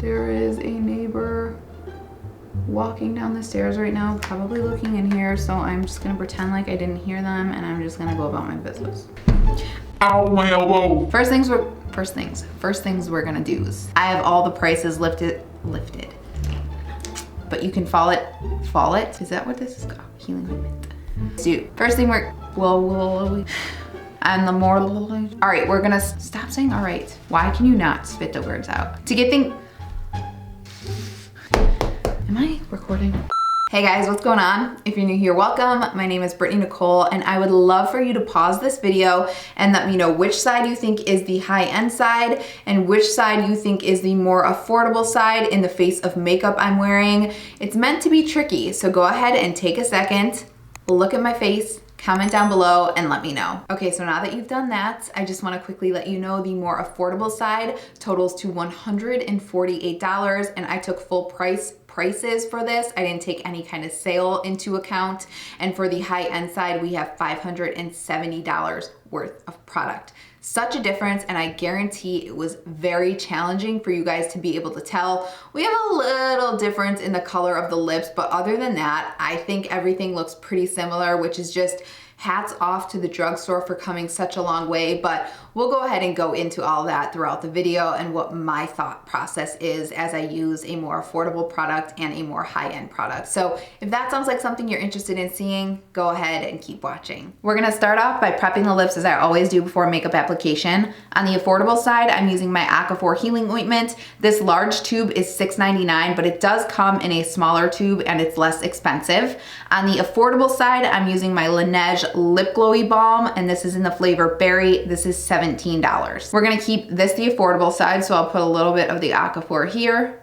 There is a neighbor walking down the stairs right now, probably looking in here, so I'm just gonna pretend like I didn't hear them and I'm just gonna go about my business. Ow, my elbow! First things we're gonna do is, I have all the prices lifted. But you can fall it? Is that what this is called? Healing ointment. Dude, first thing and the more, all right, we're gonna stop saying all right. Why can you not spit the words out? To get things, am I recording? Hey guys, what's going on? If you're new here, welcome. My name is BrittanyNichole, and I would love for you to pause this video and let me know which side you think is the high-end side and which side you think is the more affordable side in the face of makeup I'm wearing. It's meant to be tricky, so go ahead and take a second, look at my face, comment down below and let me know. Okay, so now that you've done that, I just wanna quickly let you know the more affordable side totals to $148, and I took full prices for this. I didn't take any kind of sale into account. And for the high-end side, we have $570 worth of product. Such a difference, and I guarantee it was very challenging for you guys to be able to tell. We have a little difference in the color of the lips, but other than that, I think everything looks pretty similar, which is just hats off to the drugstore for coming such a long way. But we'll go ahead and go into all that throughout the video and what my thought process is as I use a more affordable product and a more high-end product. So if that sounds like something you're interested in seeing, go ahead and keep watching. We're gonna start off by prepping the lips as I always do before makeup application. On the affordable side, I'm using my Aquaphor Healing Ointment. This large tube is $6.99, but it does come in a smaller tube and it's less expensive. On the affordable side, I'm using my Laneige Lip Glowy Balm, and this is in the flavor Berry. This is $17. We're gonna keep this the affordable side, so I'll put a little bit of the Aquaphor here.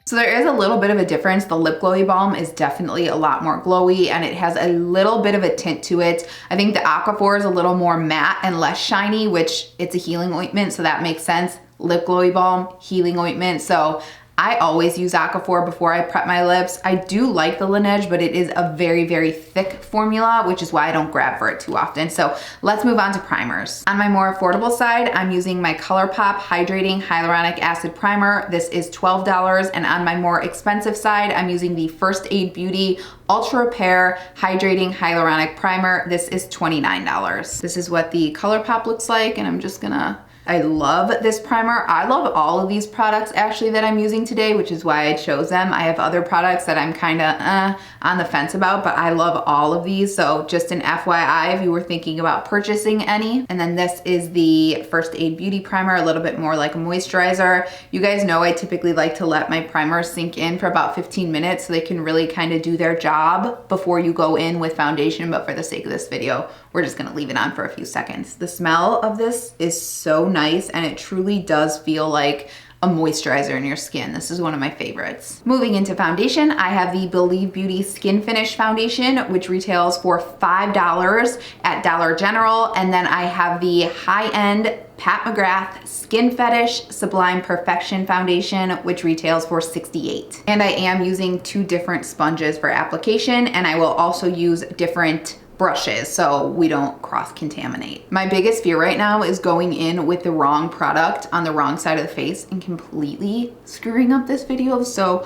So there is a little bit of a difference. The Lip Glowy Balm is definitely a lot more glowy and it has a little bit of a tint to it. I think the Aquaphor is a little more matte and less shiny, which it's a healing ointment, so that makes sense. Lip Glowy Balm, healing ointment. So I always use Aquaphor before I prep my lips. I do like the Laneige, but it is a very, very thick formula, which is why I don't grab for it too often. So let's move on to primers. On my more affordable side, I'm using my ColourPop Hydrating Hyaluronic Acid Primer. This is $12. And on my more expensive side, I'm using the First Aid Beauty Ultra Repair Hydrating Hyaluronic Primer. This is $29. This is what the ColourPop looks like, and I'm just gonna, I love this primer. I love all of these products actually that I'm using today, which is why I chose them. I have other products that I'm kind of on the fence about, but I love all of these. So just an FYI if you were thinking about purchasing any. And then this is the First Aid Beauty Primer, a little bit more like a moisturizer. You guys know I typically like to let my primers sink in for about 15 minutes so they can really kind of do their job before you go in with foundation. But for the sake of this video, we're just gonna leave it on for a few seconds. The smell of this is so nice, and it truly does feel like a moisturizer in your skin. This is one of my favorites. Moving into foundation, I have the Believe Beauty Skin Finish Foundation, which retails for $5 at Dollar General. And then I have the high-end Pat McGrath Skin Fetish Sublime Perfection Foundation, which retails for $68. And I am using two different sponges for application, and I will also use different brushes so we don't cross-contaminate. My biggest fear right now is going in with the wrong product on the wrong side of the face and completely screwing up this video, so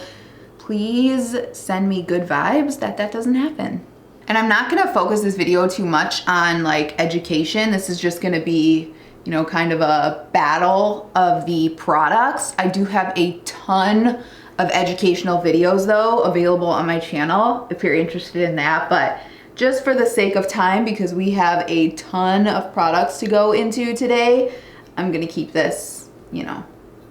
please send me good vibes that doesn't happen. And I'm not gonna focus this video too much on like education. This is just gonna be, you know, kind of a battle of the products. I do have a ton of educational videos though available on my channel if you're interested in that, but just for the sake of time, because we have a ton of products to go into today, I'm gonna keep this, you know,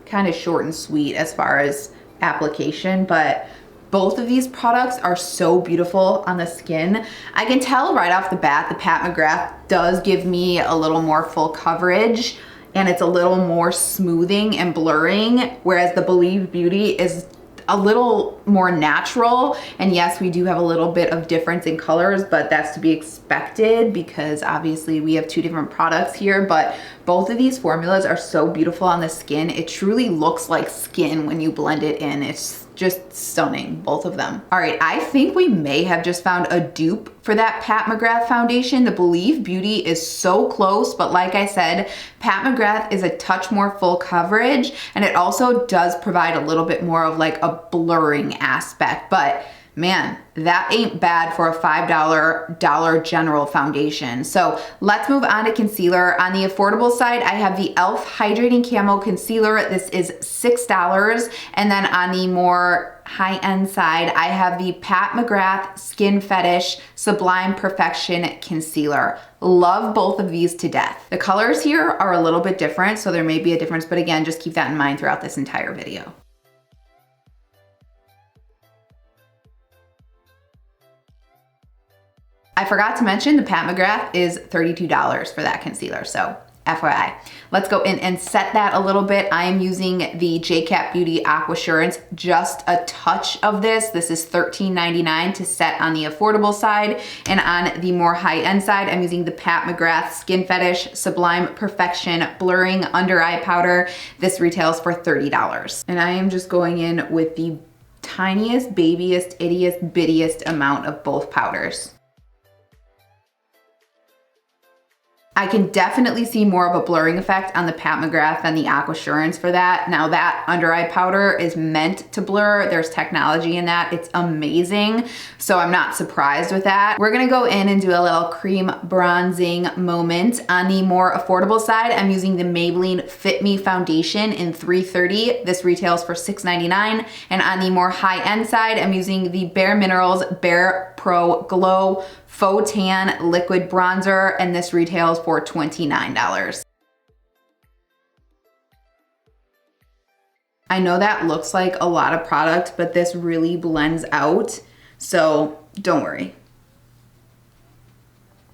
kind of short and sweet as far as application, but both of these products are so beautiful on the skin. I can tell right off the bat, the Pat McGrath does give me a little more full coverage and it's a little more smoothing and blurring, whereas the Believe Beauty is a little more natural. And yes, we do have a little bit of difference in colors, but that's to be expected because obviously we have two different products here, but both of these formulas are so beautiful on the skin. It truly looks like skin when you blend it in. It's Just stunning, both of them. All right, I think we may have just found a dupe for that Pat McGrath foundation. The Believe Beauty is so close, but like I said, Pat McGrath is a touch more full coverage, and it also does provide a little bit more of like a blurring aspect, but man, that ain't bad for a $5 Dollar General foundation. So let's move on to concealer. On the affordable side, I have the e.l.f. Hydrating Camo Concealer. This is $6. And then on the more high-end side, I have the Pat McGrath Skin Fetish Sublime Perfection Concealer. Love both of these to death. The colors here are a little bit different, so there may be a difference, but again, just keep that in mind throughout this entire video. I forgot to mention the Pat McGrath is $32 for that concealer, so FYI. Let's go in and set that a little bit. I am using the JCat Beauty Aquasurance, just a touch of this. This is $13.99 to set on the affordable side. And on the more high-end side, I'm using the Pat McGrath Skin Fetish Sublime Perfection Blurring Under Eye Powder. This retails for $30. And I am just going in with the tiniest, babiest, ittiest, bittiest amount of both powders. I can definitely see more of a blurring effect on the Pat McGrath than the Aquasurance for that. Now that under eye powder is meant to blur. There's technology in that. It's amazing. So I'm not surprised with that. We're gonna go in and do a little cream bronzing moment. On the more affordable side, I'm using the Maybelline Fit Me Foundation in 330. This retails for $6.99. And on the more high-end side, I'm using the Bare Minerals Bare Pro Glow Faux Tan Liquid Bronzer, and this retails for $29. I know that looks like a lot of product, but this really blends out, so don't worry.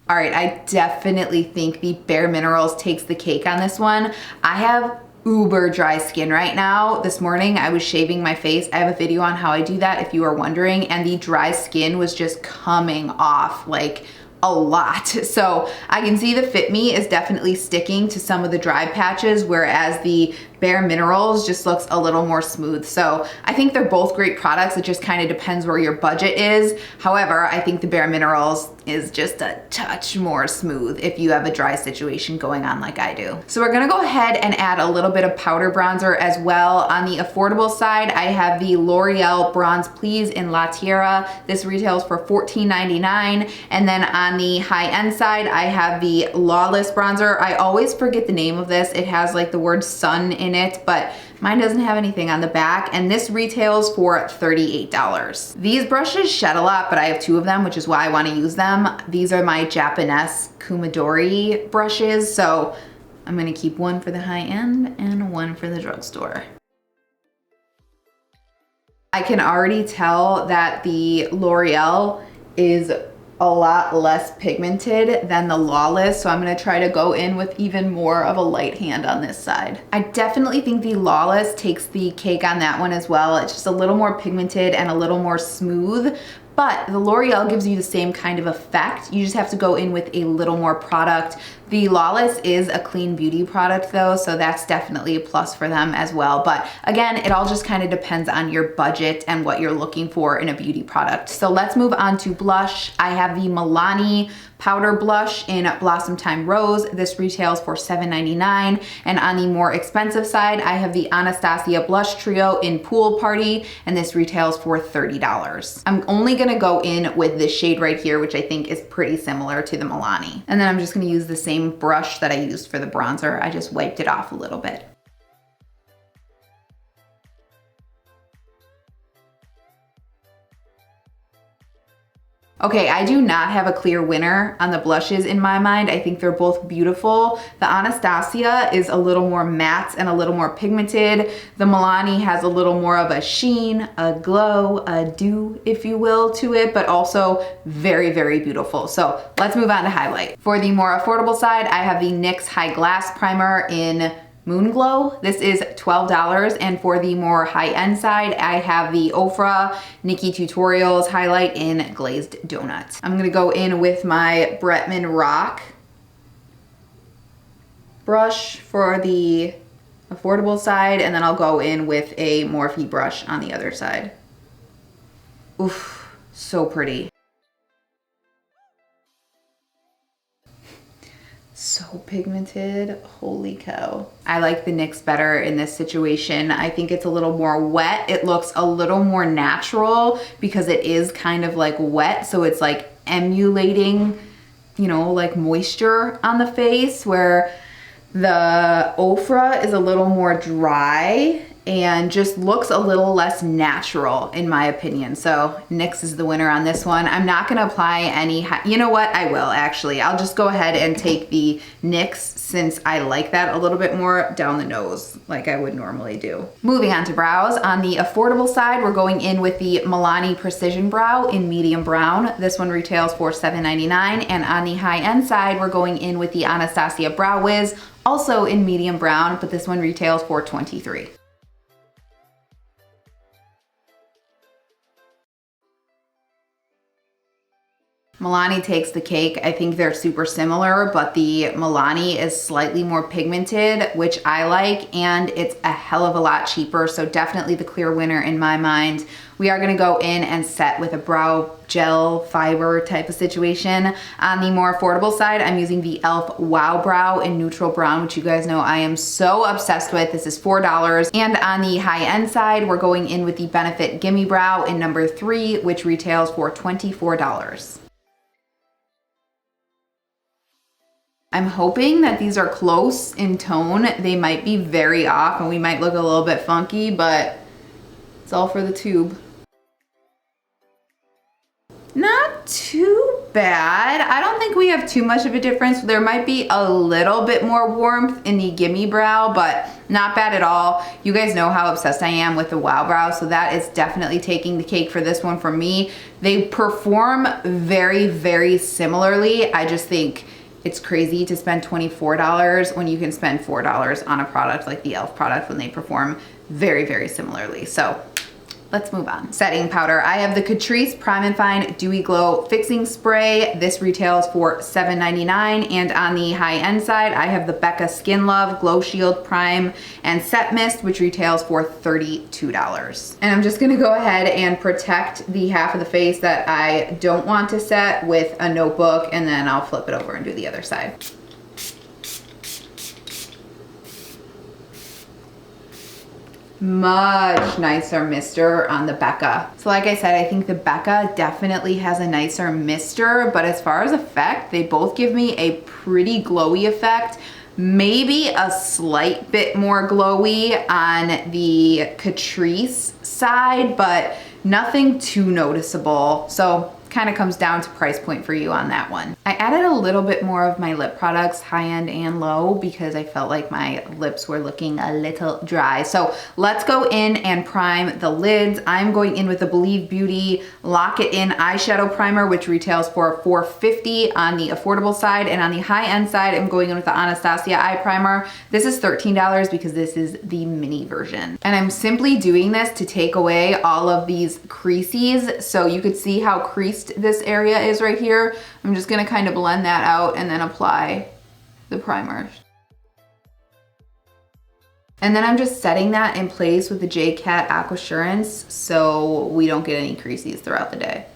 All right, I definitely think the Bare Minerals takes the cake on this one. I have uber dry skin right now. This morning I was shaving my face. I have a video on how I do that if you are wondering, and the dry skin was just coming off like a lot. So I can see the Fit Me is definitely sticking to some of the dry patches, whereas the Bare Minerals just looks a little more smooth. So I think they're both great products. It just kind of depends where your budget is. However, I think the Bare Minerals is just a touch more smooth if you have a dry situation going on like I do. So we're gonna go ahead and add a little bit of powder bronzer as well. On the affordable side, I have the L'Oreal Bronze Please in La Tierra. This retails for $14.99. And then on the high-end side, I have the Lawless bronzer. I always forget the name of this. It has like the word sun in it, but mine doesn't have anything on the back, and this retails for $38. These brushes shed a lot, but I have two of them, which is why I want to use them. These are my Japanese Kumadori brushes, so I'm gonna keep one for the high end and one for the drugstore. I can already tell that the L'Oreal is a lot less pigmented than the Lawless, so I'm gonna try to go in with even more of a light hand on this side. I definitely think the Lawless takes the cake on that one as well. It's just a little more pigmented and a little more smooth, but the L'Oreal gives you the same kind of effect. You just have to go in with a little more product. The Lawless is a clean beauty product though, so that's definitely a plus for them as well. But again, it all just kind of depends on your budget and what you're looking for in a beauty product. So let's move on to blush. I have the Milani powder blush in Blossom Time Rose. This retails for $7.99. And on the more expensive side, I have the Anastasia Blush Trio in Pool Party, and this retails for $30. I'm only gonna go in with this shade right here, which I think is pretty similar to the Milani. And then I'm just gonna use the same brush that I used for the bronzer. I just wiped it off a little bit. Okay, I do not have a clear winner on the blushes in my mind. I think they're both beautiful. The Anastasia is a little more matte and a little more pigmented. The Milani has a little more of a sheen, a glow, a dew, if you will, to it, but also very, very beautiful. So let's move on to highlight. For the more affordable side, I have the NYX High Glass Primer in Moon Glow. This is $12, and for the more high-end side, I have the Ofra Nikki Tutorials highlight in Glazed Donut. I'm gonna go in with my Bretman Rock brush for the affordable side, and then I'll go in with a Morphe brush on the other side. Oof, so pretty. So pigmented, holy cow. I like the NYX better in this situation. I think it's a little more wet. It looks a little more natural because it is kind of like wet. So it's like emulating, you know, like moisture on the face, where the Ofra is a little more dry and just looks a little less natural in my opinion. So NYX is the winner on this one. I'm not gonna apply any, you know what, I will actually. I'll just go ahead and take the NYX, since I like that a little bit more, down the nose like I would normally do. Moving on to brows. On the affordable side, we're going in with the Milani Precision Brow in medium brown. This one retails for $7.99. And on the high end side, we're going in with the Anastasia Brow Wiz, also in medium brown, but this one retails for $23. Milani takes the cake. I think they're super similar, but the Milani is slightly more pigmented, which I like, and it's a hell of a lot cheaper, so definitely the clear winner in my mind. We are gonna go in and set with a brow gel fiber type of situation. On the more affordable side, I'm using the e.l.f. Wow Brow in neutral brown, which you guys know I am so obsessed with. This is $4. And on the high end side, we're going in with the Benefit Gimme Brow in number 3, which retails for $24. I'm hoping that these are close in tone. They might be very off and we might look a little bit funky, but it's all for the tube. Not too bad. I don't think we have too much of a difference. There might be a little bit more warmth in the Gimme Brow, but not bad at all. You guys know how obsessed I am with the Wow Brow, so that is definitely taking the cake for this one for me. They perform very, very similarly. I just think it's crazy to spend $24 when you can spend $4 on a product like the e.l.f. product when they perform very, very similarly. So let's move on. Setting powder. I have the Catrice Prime and Fine Dewy Glow Fixing Spray. This retails for $7.99. And on the high end side, I have the Becca Skin Love Glow Shield Prime and Set Mist, which retails for $32. And I'm just gonna go ahead and protect the half of the face that I don't want to set with a notebook, and then I'll flip it over and do the other side. Much nicer mister on the Becca. So like I said, I think the Becca definitely has a nicer mister, but as far as effect, they both give me a pretty glowy effect. Maybe a slight bit more glowy on the Catrice side, but nothing too noticeable. So kind of comes down to price point for you on that one. I added a little bit more of my lip products, high end and low, because I felt like my lips were looking a little dry. So let's go in and prime the lids. I'm going in with the Believe Beauty Lock It In Eyeshadow Primer, which retails for $4.50 on the affordable side. And on the high end side, I'm going in with the Anastasia Eye Primer. This is $13 because this is the mini version. And I'm simply doing this to take away all of these creases. So you could see how creased this area is right here. I'm just gonna kind of blend that out and then apply the primer. And then I'm just setting that in place with the J-Cat Aquasurance so we don't get any creases throughout the day.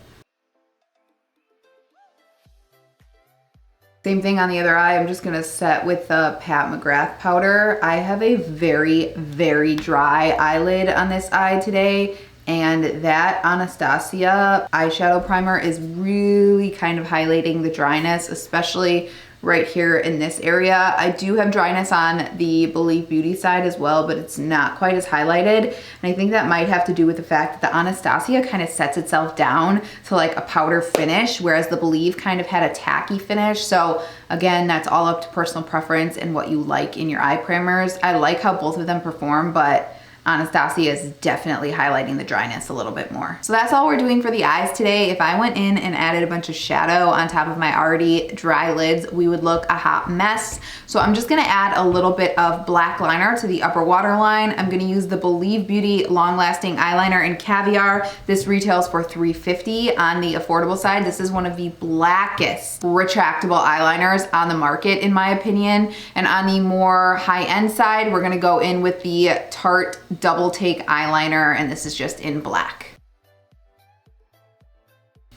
Same thing on the other eye. I'm just gonna set with the Pat McGrath powder. I have a very, very dry eyelid on this eye today, and that Anastasia eyeshadow primer is really kind of highlighting the dryness, especially right here in this area. I do have dryness on the Believe Beauty side as well, but it's not quite as highlighted. And I think that might have to do with the fact that the Anastasia kind of sets itself down to like a powder finish, whereas the Believe kind of had a tacky finish. So again, that's all up to personal preference and what you like in your eye primers. I like how both of them perform, but Anastasia is definitely highlighting the dryness a little bit more. So that's all we're doing for the eyes today. If I went in and added a bunch of shadow on top of my already dry lids, we would look a hot mess. So I'm just gonna add a little bit of black liner to the upper waterline. I'm gonna use the Believe Beauty Long Lasting Eyeliner in Caviar. This retails for $3.50 on the affordable side. This is one of the blackest retractable eyeliners on the market, in my opinion. And on the more high-end side, we're gonna go in with the Tarte Double Take Eyeliner, and this is just in black.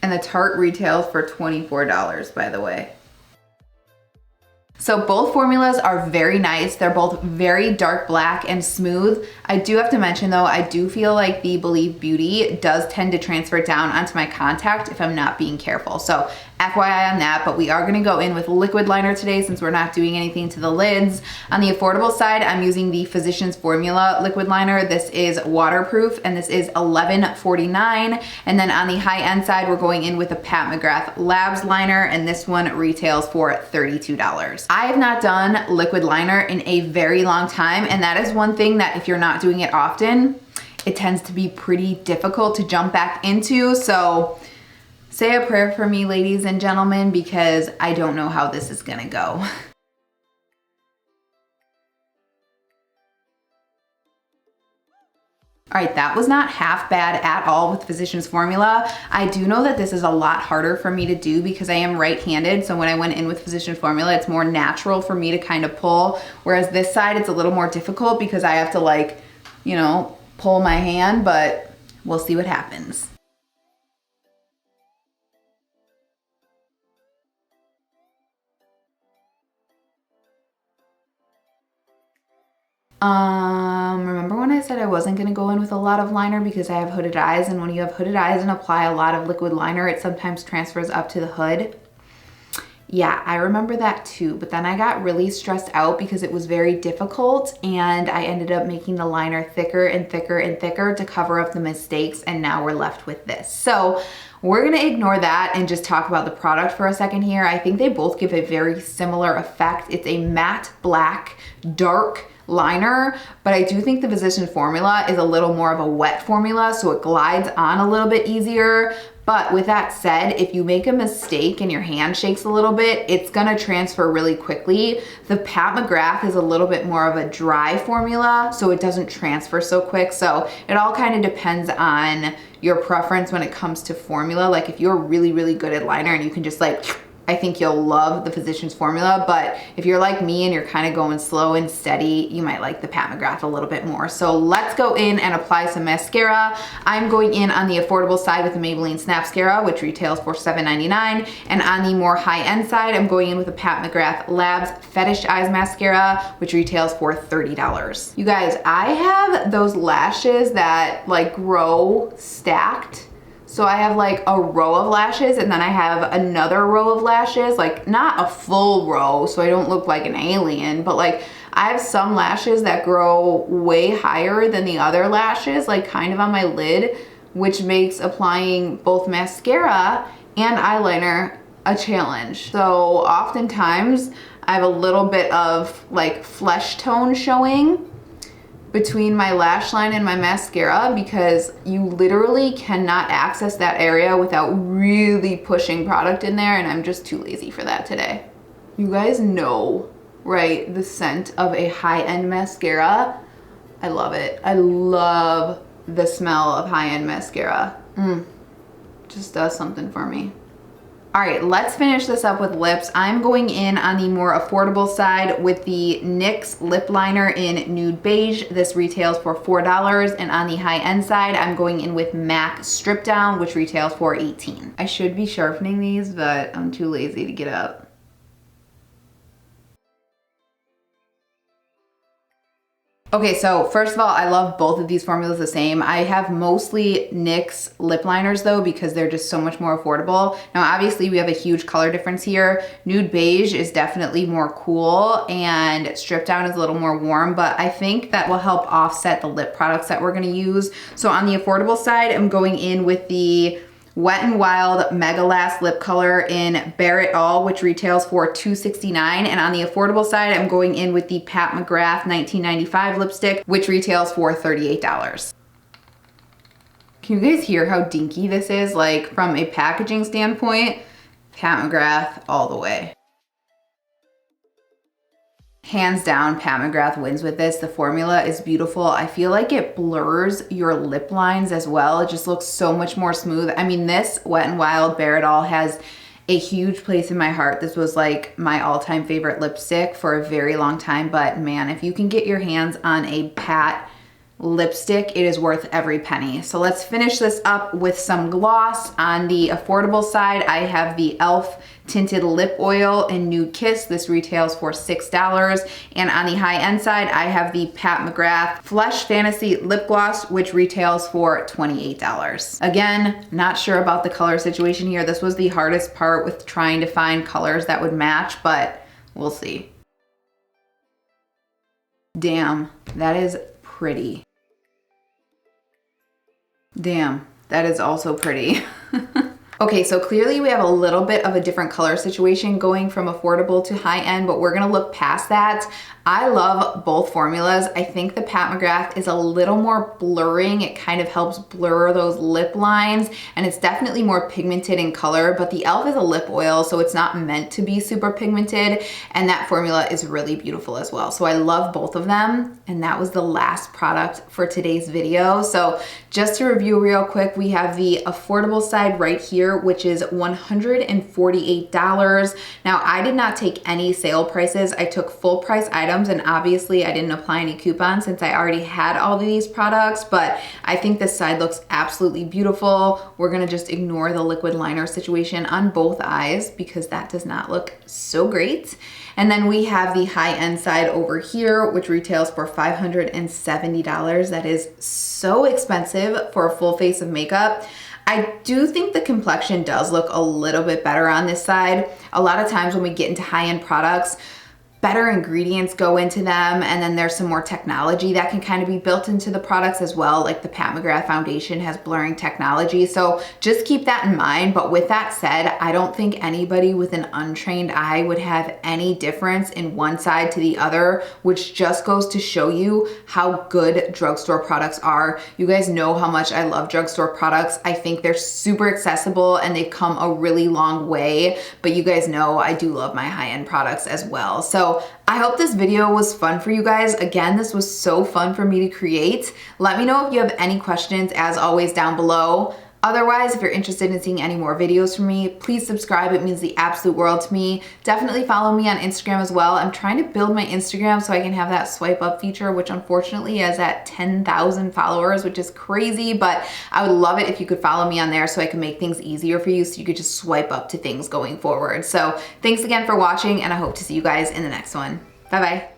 And the Tarte retails for $24, by the way. So both formulas are very nice. They're both very dark black and smooth. I do have to mention though, I do feel like the Believe Beauty does tend to transfer down onto my contact if I'm not being careful. So FYI on that, but we are gonna go in with liquid liner today since we're not doing anything to the lids. On the affordable side, I'm using the Physicians Formula liquid liner. This is waterproof and this is $11.49. And then on the high end side, we're going in with a Pat McGrath Labs liner and this one retails for $32. I have not done liquid liner in a very long time, and that is one thing that if you're not doing it often, it tends to be pretty difficult to jump back into. So say a prayer for me, ladies and gentlemen, because I don't know how this is gonna go. All right, that was not half bad at all with Physicians Formula. I do know that this is a lot harder for me to do because I am right-handed. So when I went in with Physicians Formula, it's more natural for me to kind of pull. Whereas this side, it's a little more difficult because I have to like, you know, pull my hand, but we'll see what happens. Remember when I said I wasn't gonna go in with a lot of liner because I have hooded eyes, and when you have hooded eyes and apply a lot of liquid liner, it sometimes transfers up to the hood? Yeah, I remember that too, but then I got really stressed out because it was very difficult and I ended up making the liner thicker and thicker and thicker to cover up the mistakes, and now we're left with this. So we're gonna ignore that and just talk about the product for a second here. I think they both give a very similar effect. It's a matte black, dark liner, but I do think the Physicians Formula is a little more of a wet formula, so it glides on a little bit easier. But with that said, if you make a mistake and your hand shakes a little bit, it's gonna transfer really quickly. The Pat McGrath is a little bit more of a dry formula, so it doesn't transfer so quick. So it all kind of depends on your preference when it comes to formula. Like if you're really, really good at liner and you can just like, I think you'll love the Physicians Formula, but if you're like me and you're kind of going slow and steady, you might like the Pat McGrath a little bit more. So let's go in and apply some mascara. I'm going in on the affordable side with the Maybelline Snapscara, which retails for $7.99. And on the more high-end side, I'm going in with the Pat McGrath Labs Fetish Eyes Mascara, which retails for $30. You guys, I have those lashes that like grow stacked. So I have like a row of lashes and then I have another row of lashes, like not a full row so I don't look like an alien, but like I have some lashes that grow way higher than the other lashes, like kind of on my lid, which makes applying both mascara and eyeliner a challenge. So oftentimes I have a little bit of like flesh tone showing between my lash line and my mascara because you literally cannot access that area without really pushing product in there, and I'm just too lazy for that today. You guys know, right, the scent of a high-end mascara. I love it. I love the smell of high-end mascara. Just does something for me. All right, let's finish this up with lips. I'm going in on the more affordable side with the NYX lip liner in Nude Beige. This retails for $4. And on the high end side, I'm going in with MAC Strip Down, which retails for $18. I should be sharpening these, but I'm too lazy to get up. Okay, so first of all, I love both of these formulas the same. I have mostly NYX lip liners though because they're just so much more affordable. Now obviously we have a huge color difference here. Nude Beige is definitely more cool and Strip Down is a little more warm, but I think that will help offset the lip products that we're gonna use. So on the affordable side, I'm going in with the Wet n Wild Mega Last lip color in Bare It All, which retails for $2.69. And on the affordable side, I'm going in with the Pat McGrath 1995 lipstick, which retails for $38. Can you guys hear how dinky this is? Like from a packaging standpoint, Pat McGrath all the way. Hands down, Pat McGrath wins with this. The formula is beautiful. I feel like it blurs your lip lines as well. It just looks so much more smooth. I mean, this Wet n Wild Bare It All has a huge place in my heart. This was like my all-time favorite lipstick for a very long time, but man, if you can get your hands on a Pat lipstick, it is worth every penny. So let's finish this up with some gloss. On the affordable side, I have the e.l.f. tinted lip oil in Nude Kiss. This retails for $6. And on the high end side, I have the Pat McGrath Flesh Fantasy lip gloss, which retails for $28. Again, not sure about the color situation here. This was the hardest part with trying to find colors that would match, but we'll see. Damn, that is pretty. Damn, that is also pretty. Okay, so clearly we have a little bit of a different color situation going from affordable to high end, but we're gonna look past that. I love both formulas. I think the Pat McGrath is a little more blurring. It kind of helps blur those lip lines, and it's definitely more pigmented in color, but the e.l.f. is a lip oil, so it's not meant to be super pigmented, and that formula is really beautiful as well. So I love both of them, and that was the last product for today's video. So just to review real quick, we have the affordable side right here, which is $148. Now, I did not take any sale prices. I took full price items, and obviously I didn't apply any coupons since I already had all of these products, but I think this side looks absolutely beautiful. We're gonna just ignore the liquid liner situation on both eyes because that does not look so great. And then we have the high-end side over here, which retails for $570. That is so expensive for a full face of makeup. I do think the complexion does look a little bit better on this side. A lot of times when we get into high-end products, better ingredients go into them, and then there's some more technology that can kind of be built into the products as well, like the Pat McGrath foundation has blurring technology, so just keep that in mind. But with that said, I don't think anybody with an untrained eye would have any difference in one side to the other, which just goes to show you how good drugstore products are. You guys know how much I love drugstore products. I think they're super accessible and they've come a really long way, but you guys know I do love my high-end products as well. So I hope this video was fun for you guys. Again, this was so fun for me to create. Let me know if you have any questions, as always, down below. Otherwise, if you're interested in seeing any more videos from me, please subscribe. It means the absolute world to me. Definitely follow me on Instagram as well. I'm trying to build my Instagram so I can have that swipe up feature, which unfortunately is at 10,000 followers, which is crazy, but I would love it if you could follow me on there so I can make things easier for you so you could just swipe up to things going forward. So thanks again for watching, and I hope to see you guys in the next one. Bye-bye.